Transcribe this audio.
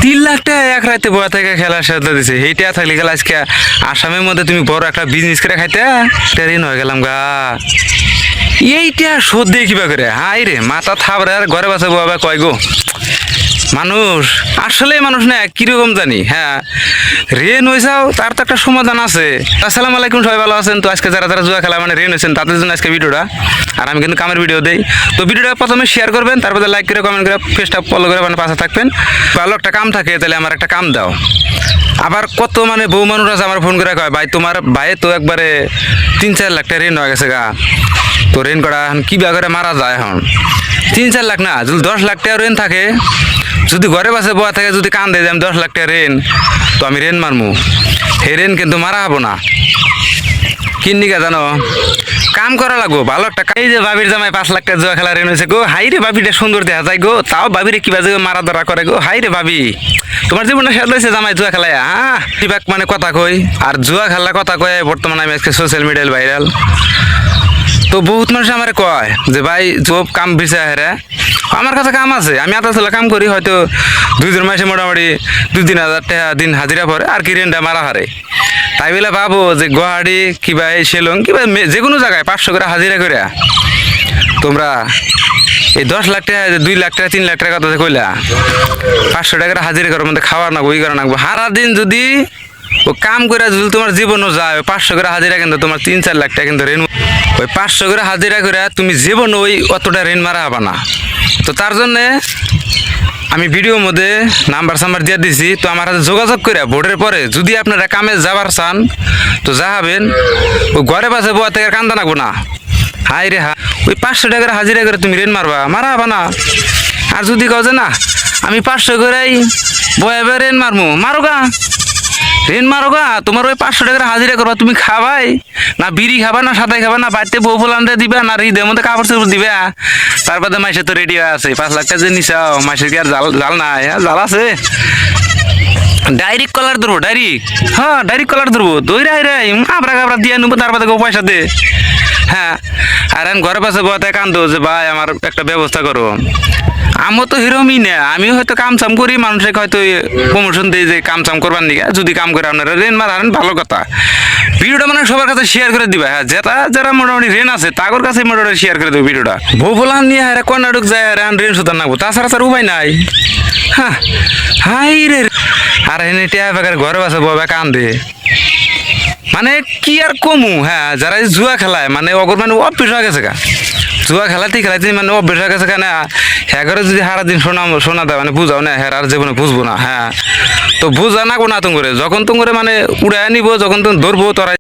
3 লাখ টাকা এক রাতে বয়া থেকে খেলার সাথে দিছে এইটা থাকলে গেল আজকে আসামের মধ্যে তুমি বড় একটা বিজনেস করে খাইতে ঋণ হয়ে গেলাম গা এইটা শোধ দিয়ে কিবা করে হাই রে মাথা থাবরে আর ঘরে বাসা বাবা কয় গো মানুষ আসলে মানুষ না কিরকম জানি হ্যাঁ রেন হয়েছাও তার তো একটা সমাধান আছে। আসসালামু আলাইকুম, সবাই ভালো আছেন? তো আজকে যারা যারা জুয়া খেলা মানে রেন হয়েছেন তাদের জন্য আজকে ভিডিওটা, আর আমি কিন্তু কামের ভিডিও দেই। তো ভিডিওটা প্রথমে শেয়ার করবেন, তারপরে লাইক করে কমেন্ট করে পেজটা ফলো করে মানে পাশে থাকবেন। ভালো একটা কাম থাকে তাহলে আমার একটা কাম দাও। আবার কত মানে বউ মানুষ আছে আমার ফোন করে কয় ভাই তোমার ভাই তো একবারে 3-4 লাখ টাকা ঋণ হয়ে গেছে গা, তো ঋণ করা এখন কী বা করে মারা যায় এখন 3-4 লাখ না, যদি 10 লাখ টাকা ঋণ থাকে, যদি ঘরে বাসে বয়া থাকে যদি কান দেয় যে আমি 10 লাখ টাকা ঋণ, তো আমি ঋণ মারমু, সেই ঋণ কিন্তু মারা হবো না। কিন্নিকা জানো কাম করা লাগবো ভালো একটা। এই যে বাবির জামাই 5 লাখ টাকা জুয়া খেলা ঋণ হয়েছে গো, হাই রে বাবিটা সুন্দর দেখা যায় গো, তাও বাবিরে কিবা যে মারা ধরা করে গো, হাই রে বাবি তোমার জীবনটা শেষ হয়েছে জামাই জুয়া খেলায়। হ্যাঁ কিবাক মানে কথা কই আর জুয়া খেলা কথা কয় বর্তমানে আমি আজকে সোশ্যাল মিডিয়ায় ভাইরাল। তো বহুত মানুষ আমার কয় যে ভাই জব কাম বিষয় হেরে, আমার কাছে কাম আছে, আমি আতাতলা কাম করি, হয়তো 2 মাসে মোটামুটি 2-3 হাজার টাকা দিন হাজিরা পড়ে আর কি ঋণটা মারা হারে। তাই বলে ভাবো যে গুয়াহাটি কিবা এই শিলং কিবা যে কোনো জায়গায় 500 করে হাজিরা করে তোমরা এই 10 লাখ টাকা 2 লাখ টাকা 3 লাখ টাকা কথা কইলা 500 টাকার হাজিরা করার মধ্যে খাওয়ার না ওই করা নাকবো সারা দিন যদি ও কাম করে যদি তোমার জীবনও যায় 500 করে হাজিরা কিন্তু তোমার 3-4 লাখ টাকা কিন্তু ঋণ, ওই 500 করে হাজিরা করে তুমি জীবন ওই অতটা ঋণ মারা হবা না। তো তার জন্যে আমি ভিডিওর মধ্যে নাম্বার সাম্বার দিয়ে দিছি, তো আমার হাতে যোগাযোগ করে ভোটের পরে যদি আপনারা কামে যাবার চান তো যাবেন, ওই ঘরে পাশে বয়া থেকে কান্দা নাকবো না। হাই রে হা ওই 500 টাকার হাজিরা করে তুমি ঋণ মারবা মারা হবা না। আর যদি কাও যে না আমি 500 করেই বয়া ঋণ মারমু, মারো গা ঋণ মারো গা, তোমার ওই 500 টাকার হাজিরা করবা, তুমি খাবাই না বিড়ি খাবা না সাদাই খাবা না বাড়িতে বউ ফুলানতে দিবা না হৃদয়ের মধ্যে কাপড় চোপড় দিবা, তারপরে মাসে তো রেডি হয়ে আছে 5 লাখ টাকা যে নিচাও মাসের কি আর জাল নাই, জাল আছে। ডাইরেক্ট কলার ধরবো ডাইরেক্ট, হ্যাঁ ডাইরেক্ট কলার ধরবো দইরা রে আবরা গাবরা দিয়ে নেবো, তারপরে পয়সা দে। হ্যাঁ আর এখন ঘরে পাশে বয়াতে কান্দো যে ভাই আমার একটা ব্যবস্থা করো। আমি তো হিরোমি না, আমিও হয়তো কাম চাম করি, মানুষকে হয়তো প্রমোশন দিই যে কাম চাম করবার নিকে, যদি কাম করে আপনারা ঋণ মারেন ভালো কথা। ভিডিওটা মানে সবার কাছে শেয়ার করে দিবা, হ্যাঁ যারা মোটামুটি ঋণ আছে তাদের কাছে মোটামুটি শেয়ার করে দেবো ভিডিওটা। বউ বলান নিয়ে হ্যাঁ কর্ণাটক যায় আর ঋণ সুতার নাকবো, তাছাড়া তার উপায় নাই। হ্যাঁ হাই রে আর এনে টিয়া বেকার ঘরে বাসে ববা কান্দে মানে কি আর কমু। হ্যাঁ যারা জুয়া খেলায় মানে অগর মানে অভ্যেস হয়ে গেছে গা, জুয়া খেলাতে মানে অভ্যেস হয়ে গেছে কেনা, হ্যাঁ করে যদি সারাদিন শোনা দেয় মানে বুঝাও না, হ্যাঁ আর জীবনে বুঝবো না। হ্যাঁ তো বুঝা না কোনা তুমি যখন তুমি মানে উড়াই নিবো, যখন তুমি ধরবো তোরা